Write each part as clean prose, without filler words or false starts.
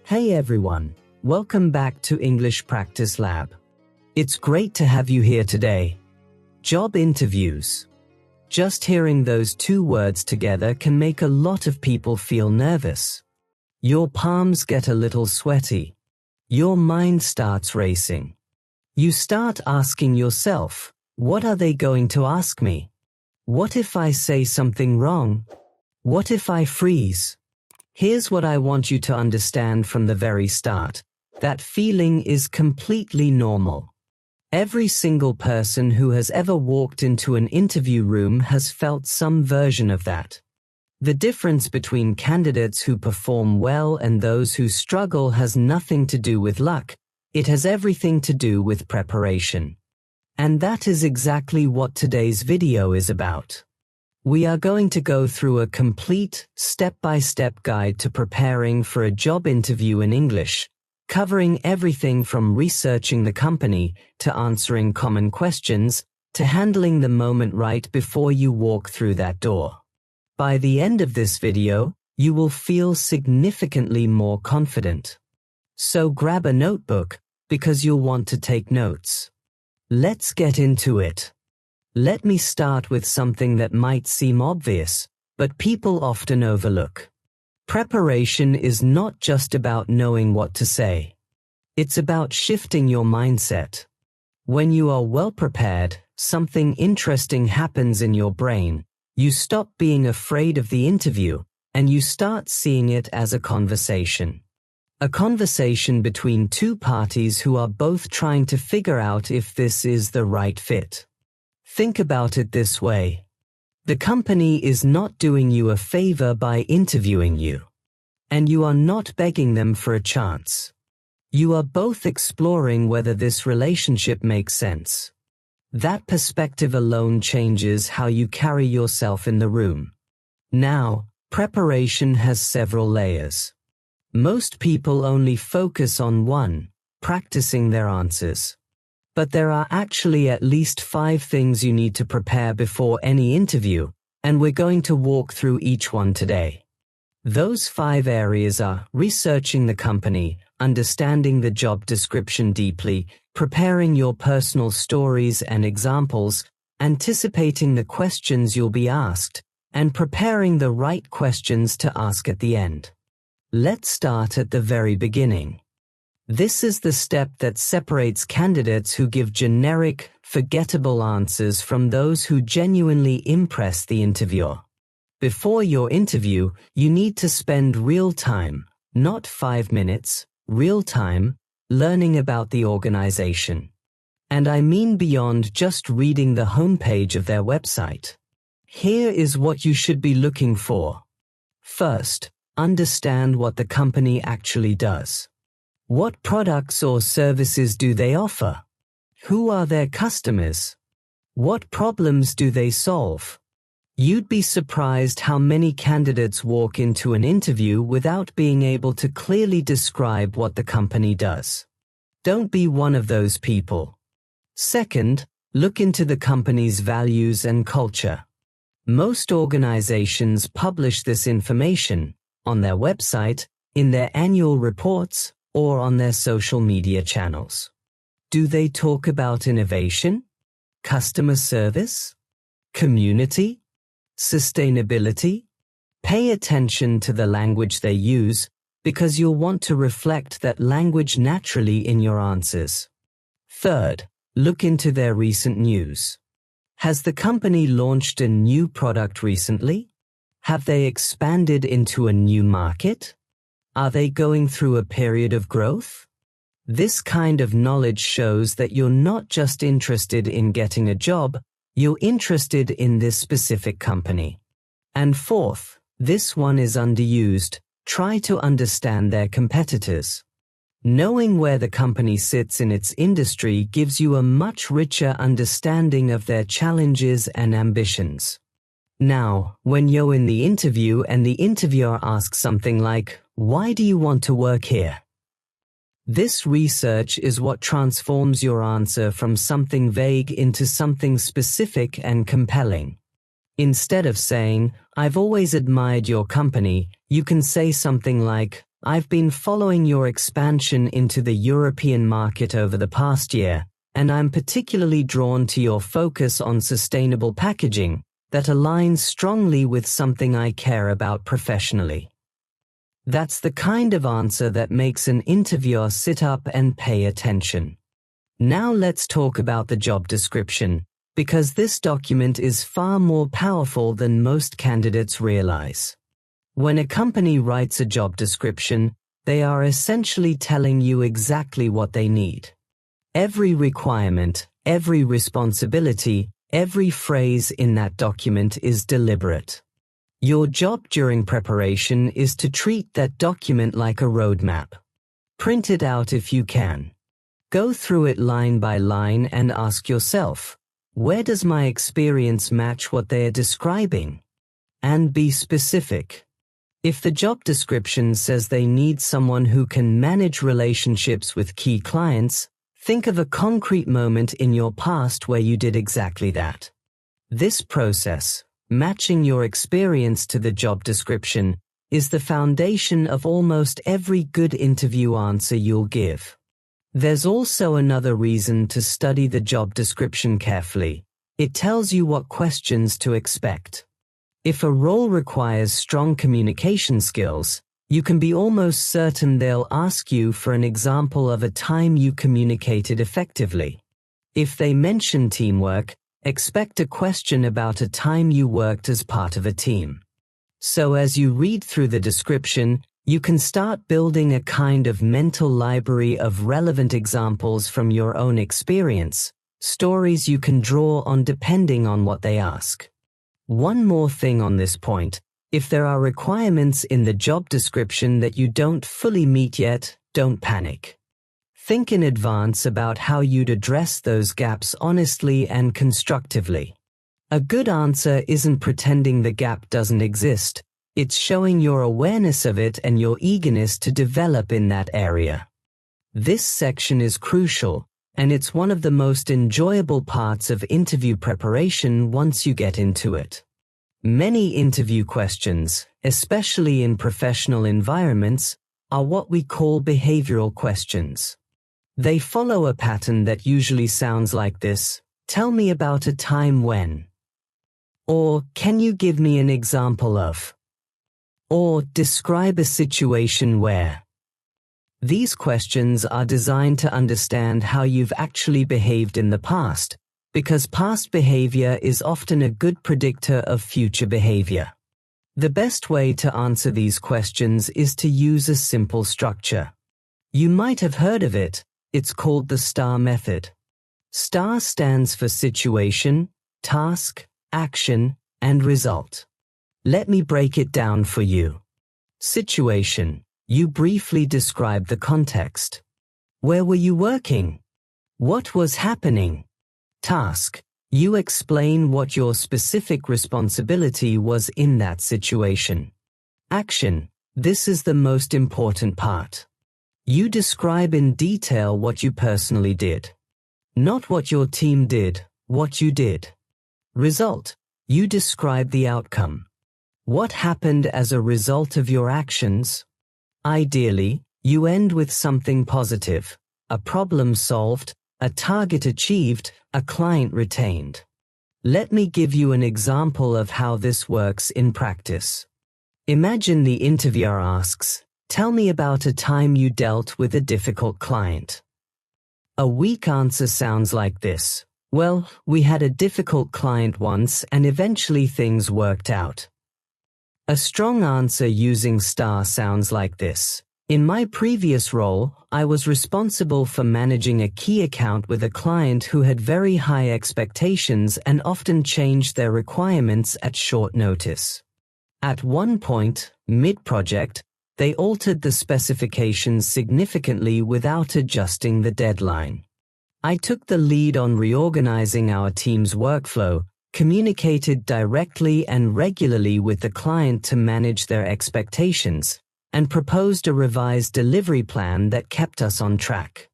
Hey everyone, welcome back to English Practice Lab. It's great to have you here today. Job interviews. Just hearing those two words together can make a lot of people feel nervous. Your palms get a little sweaty. Your mind starts racing. You start asking yourself, what are they going to ask me? What if I say something wrong? What if I freeze? Here's what I want you to understand from the very start. That feeling is completely normal. Every single person who has ever walked into an interview room has felt some version of that. The difference between candidates who perform well and those who struggle has nothing to do with luck. It has everything to do with preparation. And that is exactly what today's video is about. We are going to go through a complete, step-by-step guide to preparing for a job interview in English, covering everything from researching the company, to answering common questions, to handling the moment right before you walk through that door. By the end of this video, you will feel significantly more confident. So grab a notebook, because you'll want to take notes. Let's get into it. Let me start with something that might seem obvious, but people often overlook. Preparation is not just about knowing what to say. It's about shifting your mindset. When you are well prepared, something interesting happens in your brain. You stop being afraid of the interview, and you start seeing it as a conversation. A conversation between two parties who are both trying to figure out if this is the right fit. Think about it this way. The company is not doing you a favor by interviewing you. And you are not begging them for a chance. You are both exploring whether this relationship makes sense. That perspective alone changes how you carry yourself in the room. Now, preparation has several layers. Most people only focus on one, practicing their answers. But there are actually at least 5 things you need to prepare before any interview, and we're going to walk through each one today. Those 5 areas are researching the company, understanding the job description deeply, preparing your personal stories and examples, anticipating the questions you'll be asked, and preparing the right questions to ask at the end. Let's start at the very beginning. This is the step that separates candidates who give generic, forgettable answers from those who genuinely impress the interviewer. Before your interview, you need to spend real time, not 5 minutes, real time, learning about the organization. And I mean beyond just reading the homepage of their website. Here is what you should be looking for. First, understand what the company actually does. What products or services do they offer? Who are their customers? What problems do they solve? You'd be surprised how many candidates walk into an interview without being able to clearly describe what the company does. Don't be one of those people. Second, look into the company's values and culture. Most organizations publish this information on their website, in their annual reports, or on their social media channels. Do they talk about innovation, customer service, community, sustainability? Pay attention to the language they use, because you'll want to reflect that language naturally in your answers. Third, look into their recent news. Has the company launched a new product recently? Have they expanded into a new market? Are they going through a period of growth? This kind of knowledge shows that you're not just interested in getting a job, you're interested in this specific company. And fourth, this one is underused, try to understand their competitors. Knowing where the company sits in its industry gives you a much richer understanding of their challenges and ambitions. Now, when you're in the interview and the interviewer asks something like, "Why do you want to work here?" This research is what transforms your answer from something vague into something specific and compelling. Instead of saying, "I've always admired your company," you can say something like, I've been following your expansion into the European market over the past year, and I'm particularly drawn to your focus on sustainable packaging that aligns strongly with something I care about professionally. That's the kind of answer that makes an interviewer sit up and pay attention. Now let's talk about the job description, because this document is far more powerful than most candidates realize. When a company writes a job description, they are essentially telling you exactly what they need. Every requirement, every responsibility, every phrase in that document is deliberate. Your job during preparation is to treat that document like a roadmap. Print it out if you can. Go through it line by line and ask yourself, where does my experience match what they are describing? And be specific. If the job description says they need someone who can manage relationships with key clients, think of a concrete moment in your past where you did exactly that. This process, matching your experience to the job description, is the foundation of almost every good interview answer you'll give. There's also another reason to study the job description carefully. It tells you what questions to expect. If a role requires strong communication skills, you can be almost certain they'll ask you for an example of a time you communicated effectively. If they mention teamwork, expect a question about a time you worked as part of a team. So as you read through the description, you can start building a kind of mental library of relevant examples from your own experience, stories you can draw on depending on what they ask. One more thing on this point. If there are requirements in the job description that you don't fully meet yet, don't panic. Think in advance about how you'd address those gaps honestly and constructively. A good answer isn't pretending the gap doesn't exist, it's showing your awareness of it and your eagerness to develop in that area. This section is crucial, and it's one of the most enjoyable parts of interview preparation once you get into it. Many interview questions, especially in professional environments, are what we call behavioral questions. They follow a pattern that usually sounds like this: tell me about a time when. Or, can you give me an example of? Or, describe a situation where. These questions are designed to understand how you've actually behaved in the past, because past behavior is often a good predictor of future behavior. The best way to answer these questions is to use a simple structure. You might have heard of it. It's called the STAR method. STAR stands for situation, task, action, and result. Let me break it down for you. Situation. You briefly describe the context. Where were you working? What was happening? Task. You explain what your specific responsibility was in that situation. Action. This is the most important part. You describe in detail what you personally did. Not what your team did, what you did. Result. You describe the outcome. What happened as a result of your actions? Ideally, you end with something positive: a problem solved, a target achieved, a client retained. Let me give you an example of how this works in practice. Imagine the interviewer asks, tell me about a time you dealt with a difficult client. A weak answer sounds like this: well, we had a difficult client once and eventually things worked out. A strong answer using STAR sounds like this: in my previous role, I was responsible for managing a key account with a client who had very high expectations and often changed their requirements at short notice. At one point, mid-project, they altered the specifications significantly without adjusting the deadline. I took the lead on reorganizing our team's workflow, communicated directly and regularly with the client to manage their expectations, and proposed a revised delivery plan that kept us on track.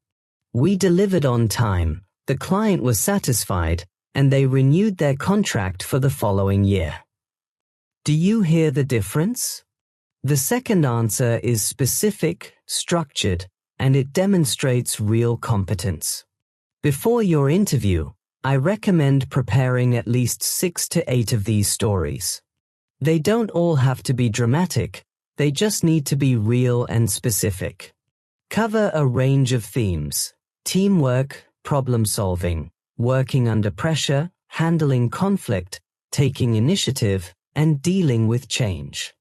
We delivered on time, the client was satisfied, and they renewed their contract for the following year. Do you hear the difference? The second answer is specific, structured, and it demonstrates real competence. Before your interview, I recommend preparing at least 6 to 8 of these stories. They don't all have to be dramatic, they just need to be real and specific. Cover a range of themes: teamwork, problem solving, working under pressure, handling conflict, taking initiative, and dealing with change.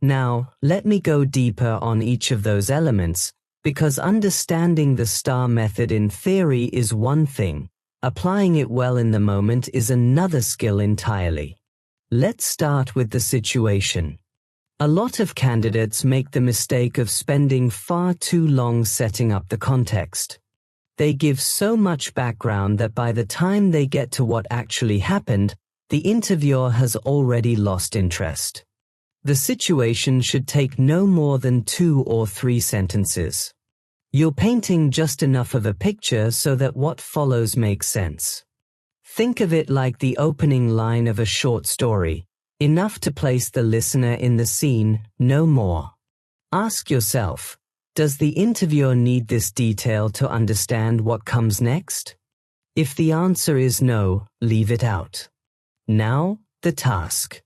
Now, let me go deeper on each of those elements, because understanding the STAR method in theory is one thing, applying it well in the moment is another skill entirely. Let's start with the situation. A lot of candidates make the mistake of spending far too long setting up the context. They give so much background that by the time they get to what actually happened, the interviewer has already lost interest. The situation should take no more than 2 or 3 sentences. You're painting just enough of a picture so that what follows makes sense. Think of it like the opening line of a short story, enough to place the listener in the scene, no more. Ask yourself, does the interviewer need this detail to understand what comes next? If the answer is no, leave it out. Now, the task.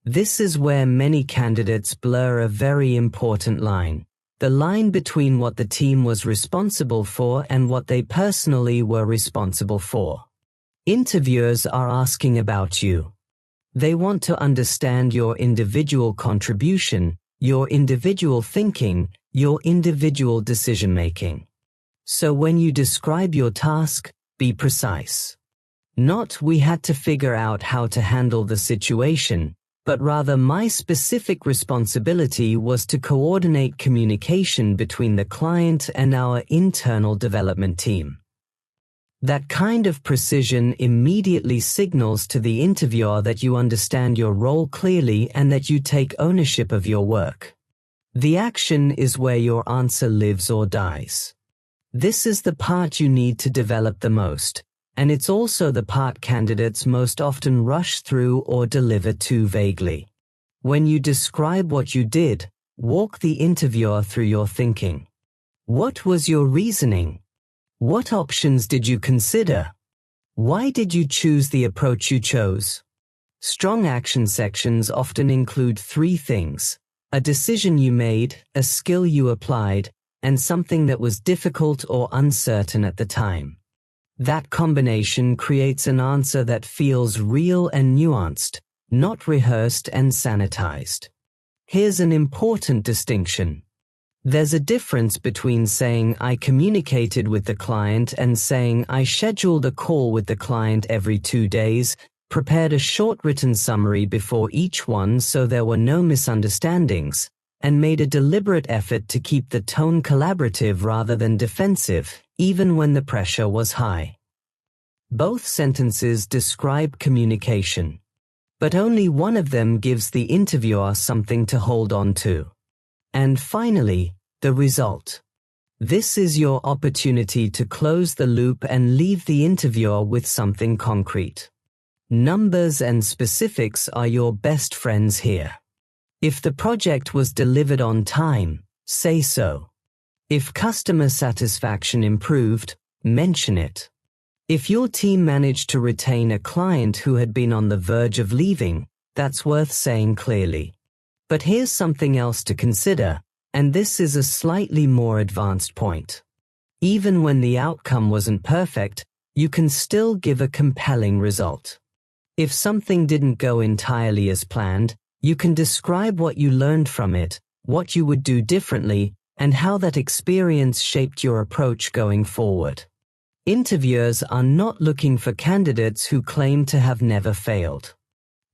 This is where many candidates blur a very important line, the line between what the team was responsible for and what they personally were responsible for. Interviewers are asking about you. They want to understand your individual contribution, your individual thinking, your individual decision-making. So when you describe your task, be precise. Not "we had to figure out how to handle the situation," but rather "my specific responsibility was to coordinate communication between the client and our internal development team." That kind of precision immediately signals to the interviewer that you understand your role clearly and that you take ownership of your work. The action is where your answer lives or dies. This is the part you need to develop the most, and it's also the part candidates most often rush through or deliver too vaguely. When you describe what you did, walk the interviewer through your thinking. What was your reasoning? What options did you consider? Why did you choose the approach you chose? Strong action sections often include 3 things: a decision you made, a skill you applied, and something that was difficult or uncertain at the time. That combination creates an answer that feels real and nuanced, not rehearsed and sanitized. Here's an important distinction. There's a difference between saying "I communicated with the client" and saying "I scheduled a call with the client every 2 days, prepared a short written summary before each one so there were no misunderstandings, and made a deliberate effort to keep the tone collaborative rather than defensive, even when the pressure was high." Both sentences describe communication, but only one of them gives the interviewer something to hold on to. And finally, the result. This is your opportunity to close the loop and leave the interviewer with something concrete. Numbers and specifics are your best friends here. If the project was delivered on time, say so. If customer satisfaction improved, mention it. If your team managed to retain a client who had been on the verge of leaving, that's worth saying clearly. But here's something else to consider, and this is a slightly more advanced point. Even when the outcome wasn't perfect, you can still give a compelling result. If something didn't go entirely as planned, you can describe what you learned from it, what you would do differently, and how that experience shaped your approach going forward. Interviewers are not looking for candidates who claim to have never failed.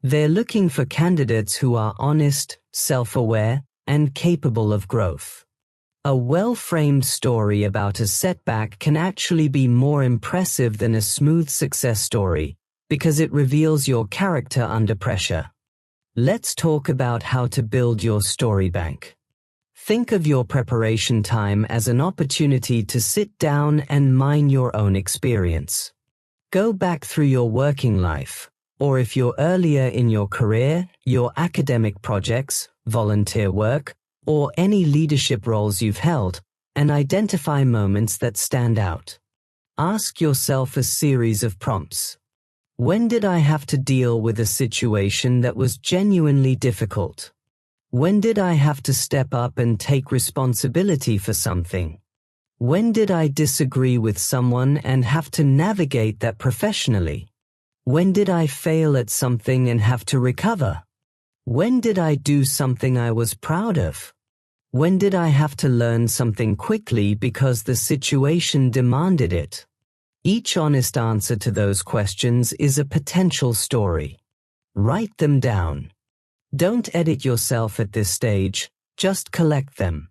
They're looking for candidates who are honest, self-aware, and capable of growth. A well-framed story about a setback can actually be more impressive than a smooth success story, because it reveals your character under pressure. Let's talk about how to build your story bank. Think of your preparation time as an opportunity to sit down and mine your own experience. Go back through your working life, or if you're earlier in your career, your academic projects, volunteer work, or any leadership roles you've held, and identify moments that stand out. Ask yourself a series of prompts. When did I have to deal with a situation that was genuinely difficult? When did I have to step up and take responsibility for something? When did I disagree with someone and have to navigate that professionally? When did I fail at something and have to recover? When did I do something I was proud of? When did I have to learn something quickly because the situation demanded it? Each honest answer to those questions is a potential story. Write them down. Don't edit yourself at this stage, just collect them.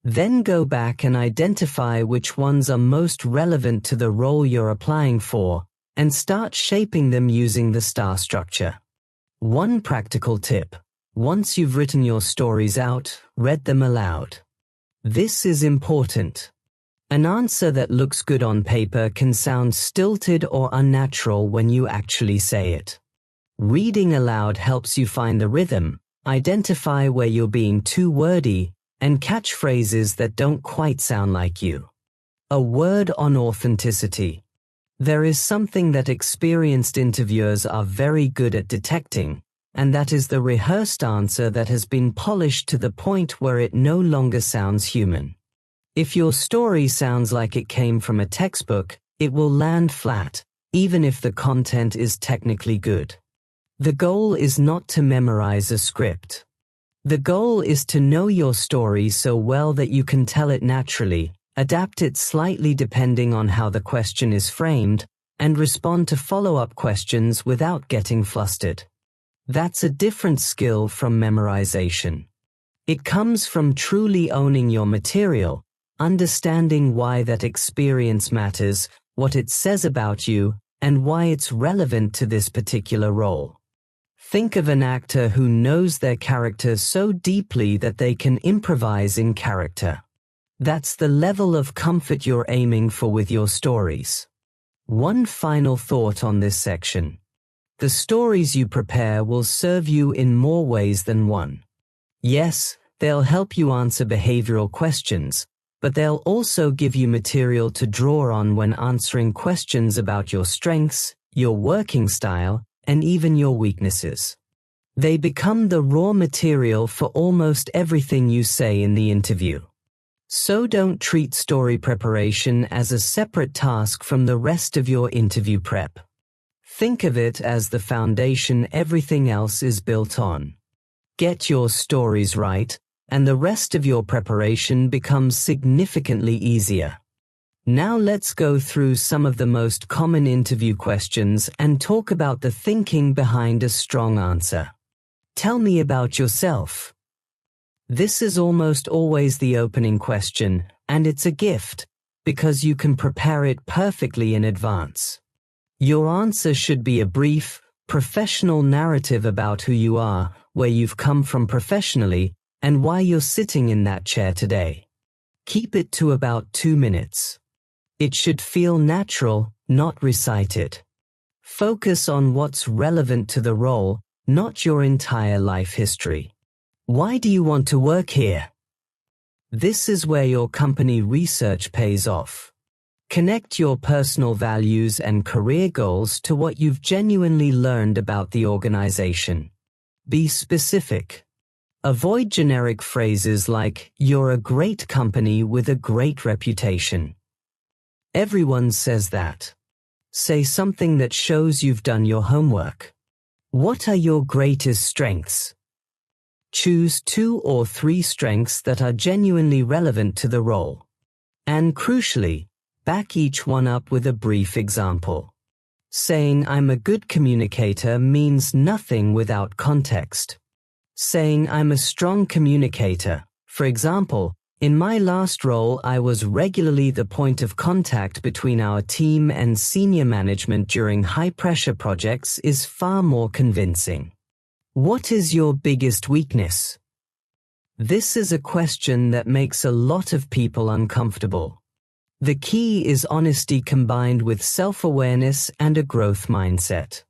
Then go back and identify which ones are most relevant to the role you're applying for, and start shaping them using the STAR structure. One practical tip: once you've written your stories out, read them aloud. This is important. An answer that looks good on paper can sound stilted or unnatural when you actually say it. Reading aloud helps you find the rhythm, identify where you're being too wordy, and catch phrases that don't quite sound like you. A word on authenticity. There is something that experienced interviewers are very good at detecting, and that is the rehearsed answer that has been polished to the point where it no longer sounds human. If your story sounds like it came from a textbook, it will land flat, even if the content is technically good. The goal is not to memorize a script. The goal is to know your story so well that you can tell it naturally, adapt it slightly depending on how the question is framed, and respond to follow-up questions without getting flustered. That's a different skill from memorization. It comes from truly owning your material, understanding why that experience matters, what it says about you, and why it's relevant to this particular role. Think of an actor who knows their character so deeply that they can improvise in character. That's the level of comfort you're aiming for with your stories. One final thought on this section. The stories you prepare will serve you in more ways than one. Yes, they'll help you answer behavioral questions, but they'll also give you material to draw on when answering questions about your strengths, your working style, and even your weaknesses. They become the raw material for almost everything you say in the interview. So don't treat story preparation as a separate task from the rest of your interview prep. Think of it as the foundation everything else is built on. Get your stories right, and the rest of your preparation becomes significantly easier. Now let's go through some of the most common interview questions and talk about the thinking behind a strong answer. Tell me about yourself. This is almost always the opening question, and it's a gift, because you can prepare it perfectly in advance. Your answer should be a brief, professional narrative about who you are, where you've come from professionally, and why you're sitting in that chair today. Keep it to about 2 minutes. It should feel natural, not recited. Focus on what's relevant to the role, not your entire life history. Why do you want to work here? This is where your company research pays off. Connect your personal values and career goals to what you've genuinely learned about the organization. Be specific. Avoid generic phrases like, "You're a great company with a great reputation." Everyone says that. Say something that shows you've done your homework. What are your greatest strengths? Choose 2 or 3 strengths that are genuinely relevant to the role. And crucially, back each one up with a brief example. Saying "I'm a good communicator" means nothing without context. Saying "I'm a strong communicator," for example, "In my last role, I was regularly the point of contact between our team and senior management during high-pressure projects," is far more convincing. What is your biggest weakness? This is a question that makes a lot of people uncomfortable. The key is honesty combined with self-awareness and a growth mindset.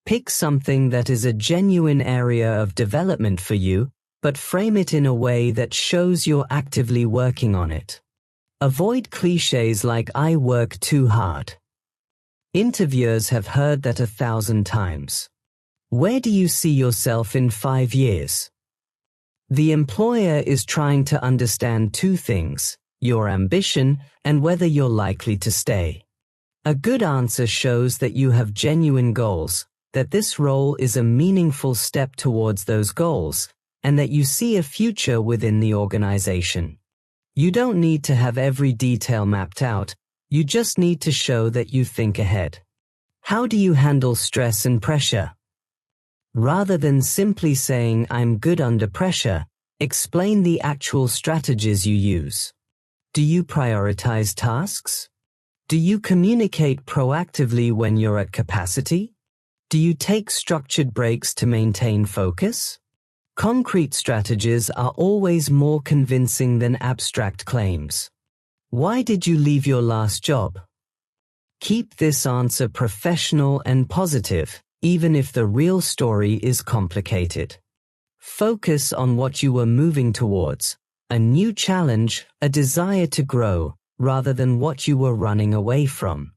Pick something that is a genuine area of development for you, but frame it in a way that shows you're actively working on it. Avoid cliches like "I work too hard." Interviewers have heard that 1,000 times. Where do you see yourself in 5 years? The employer is trying to understand two things: your ambition and whether you're likely to stay. A good answer shows that you have genuine goals, that this role is a meaningful step towards those goals, and that you see a future within the organization. You don't need to have every detail mapped out, you just need to show that you think ahead. How do you handle stress and pressure? Rather than simply saying "I'm good under pressure," explain the actual strategies you use. Do you prioritize tasks? Do you communicate proactively when you're at capacity? Do you take structured breaks to maintain focus? Concrete strategies are always more convincing than abstract claims. Why did you leave your last job? Keep this answer professional and positive, even if the real story is complicated. Focus on what you were moving towards, a new challenge, a desire to grow, rather than what you were running away from.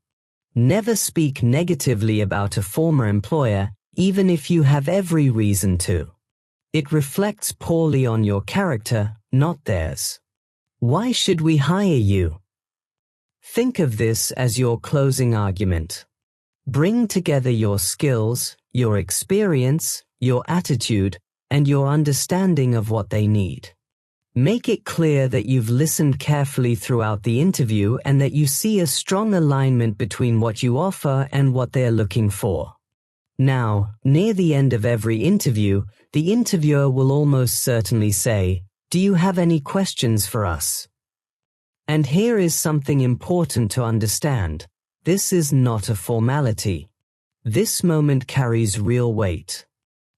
Never speak negatively about a former employer, even if you have every reason to. It reflects poorly on your character, not theirs. Why should we hire you? Think of this as your closing argument. Bring together your skills, your experience, your attitude, and your understanding of what they need. Make it clear that you've listened carefully throughout the interview and that you see a strong alignment between what you offer and what they're looking for. Now, near the end of every interview, the interviewer will almost certainly say, "Do you have any questions for us?" And here is something important to understand. This is not a formality. This moment carries real weight.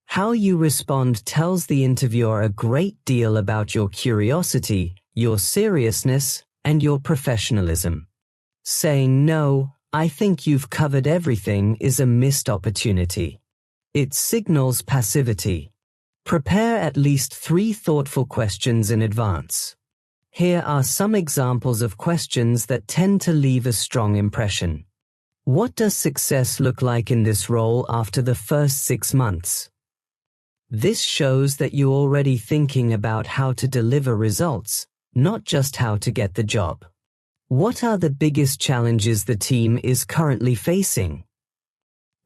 How you respond tells the interviewer a great deal about your curiosity, your seriousness, and your professionalism. Saying "No, I think you've covered everything" is a missed opportunity. It signals passivity. Prepare at least 3 thoughtful questions in advance. Here are some examples of questions that tend to leave a strong impression. What does success look like in this role after the first 6 months? This shows that you're already thinking about how to deliver results, not just how to get the job. What are the biggest challenges the team is currently facing?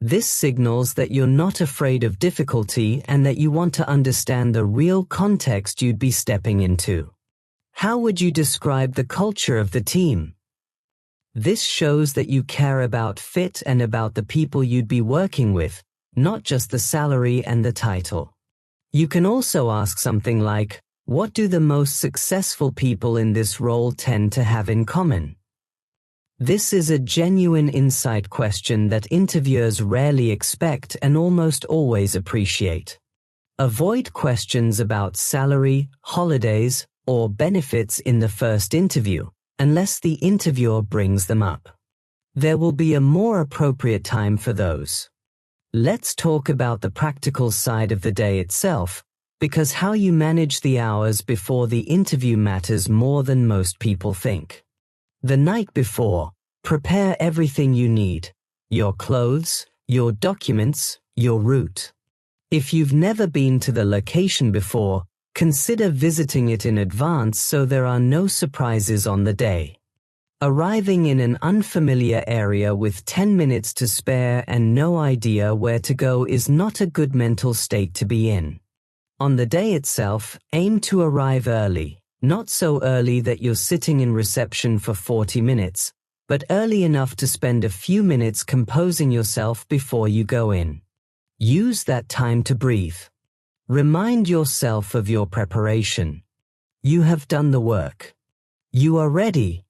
This signals that you're not afraid of difficulty and that you want to understand the real context you'd be stepping into. How would you describe the culture of the team? This shows that you care about fit and about the people you'd be working with, not just the salary and the title. You can also ask something like, what do the most successful people in this role tend to have in common? This is a genuine insight question that interviewers rarely expect and almost always appreciate. Avoid questions about salary, holidays, or benefits in the first interview, unless the interviewer brings them up. There will be a more appropriate time for those. Let's talk about the practical side of the day itself, because how you manage the hours before the interview matters more than most people think. The night before, prepare everything you need: your clothes, your documents, your route. If you've never been to the location before, consider visiting it in advance so there are no surprises on the day. Arriving in an unfamiliar area with 10 minutes to spare and no idea where to go is not a good mental state to be in. On the day itself, aim to arrive early, not so early that you're sitting in reception for 40 minutes, but early enough to spend a few minutes composing yourself before you go in. Use that time to breathe. Remind yourself of your preparation. You have done the work. You are ready.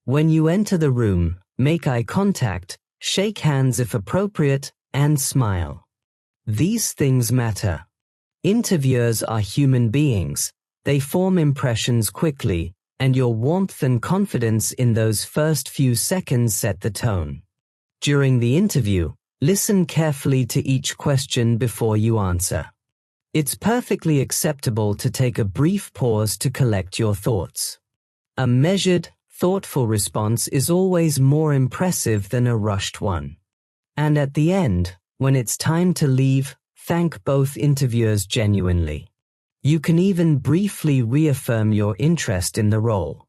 When you enter the room, make eye contact, shake hands if appropriate, and smile. These things matter. Interviewers are human beings. They form impressions quickly, and your warmth and confidence in those first few seconds set the tone. During the interview, listen carefully to each question before you answer. It's perfectly acceptable to take a brief pause to collect your thoughts. A measured, thoughtful response is always more impressive than a rushed one. And at the end, when it's time to leave, thank both interviewers genuinely. You can even briefly reaffirm your interest in the role.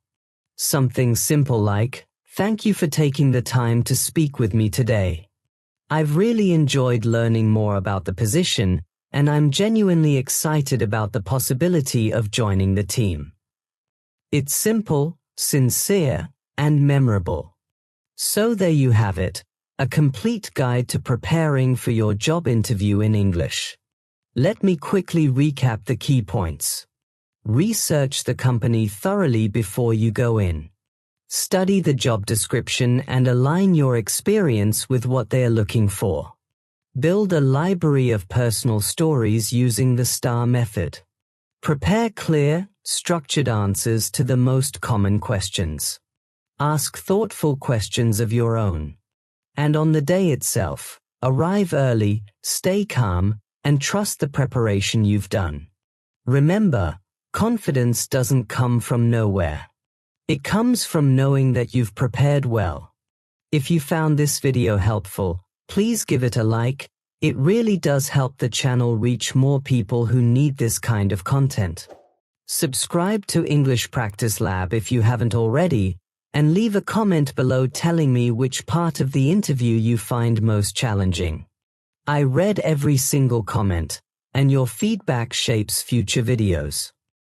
Something simple like, "Thank you for taking the time to speak with me today. I've really enjoyed learning more about the position, and I'm genuinely excited about the possibility of joining the team." It's simple, sincere, and memorable. So there you have it, a complete guide to preparing for your job interview in English. Let me quickly recap the key points. Research the company thoroughly before you go in. Study the job description and align your experience with what they are looking for. Build a library of personal stories using the STAR method. Prepare clear, structured answers to the most common questions. Ask thoughtful questions of your own. And on the day itself, arrive early, stay calm, and trust the preparation you've done. Remember, confidence doesn't come from nowhere. It comes from knowing that you've prepared well. If you found this video helpful, please give it a like. It really does help the channel reach more people who need this kind of content. Subscribe to English Practice Lab if you haven't already, and leave a comment below telling me which part of the interview you find most challenging. I read every single comment, and your feedback shapes future videos.